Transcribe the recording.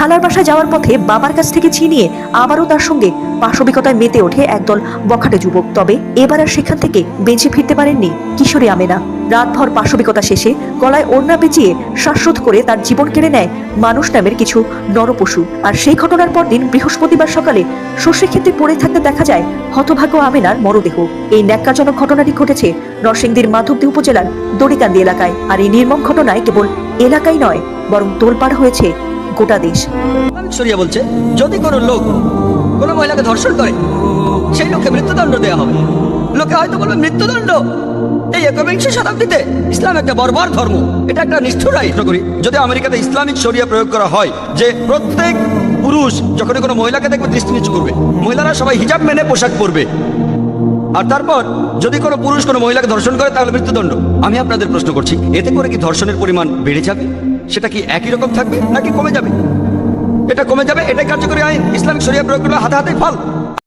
খালার বাসায় যাওয়ার পথে বাবার কাছ থেকে ছিনিয়ে আবারও তার সঙ্গে পাশবিকতায় মেতে ওঠে একদল বখাটে যুবক। তবে এবার আর সেখান থেকে বেঁচে ফিরতে পারেননি কিশোরী আমেনা। রাতভর পাশবিকতা শেষে গলায় ওড়না পেঁচিয়ে শ্বাসরোধ করে তার জীবন কেড়ে নেয় মানুষ নামের কিছু নরপশু। আর সেই ঘটনার পরদিন বৃহস্পতিবার সকালে সর্ষে ক্ষেত্রে পড়ে থাকতে দেখা যায় হতভাগ্য আমেনার মরদেহ। এই ন্যাক্কারজনক ঘটনাটি ঘটেছে নরসিংদীর মাধবদী উপজেলার দড়িকান্দি এলাকায়। আর এই নির্মম ঘটনায় কেবল এলাকাই নয়, বরং তোলপাড় হয়েছে গোটা দেশ। শরিয়া বলছে যদি কোনো লোক কোনো মহিলাকে ধর্ষণ করে সেই লোককে মৃত্যুদণ্ড দেওয়া হবে। লোকে হয়তো বলবে মৃত্যুদণ্ড এই একবিংশ শতাব্দীতে? ইসলাম একটা বর্বর ধর্ম, এটা একটা নিষ্ঠুর আইন করি। যদি আমেরিকাতে ইসলামিক শরিয়া প্রয়োগ করা হয় যে প্রত্যেক পুরুষ যখন কোনো মহিলাকে দেখবে দৃষ্টি নিচু করবে, মহিলারা সবাই হিজাব মেনে পোশাক পরবে, আর তারপর যদি কোনো পুরুষ কোনো মহিলাকে ধর্ষণ করে তাহলে মৃত্যুদণ্ড। আমি আপনাদের প্রশ্ন করছি, এতে করে কি ধর্ষণের পরিমাণ বেড়ে যাবে? সেটা কি একই রকম থাকবে নাকি কমে যাবে? এটা কমে যাবে, এটাই কার্যকরী আইন। ইসলামিক শরিয়া প্রয়োগ করলে হাতে হাতে ফল।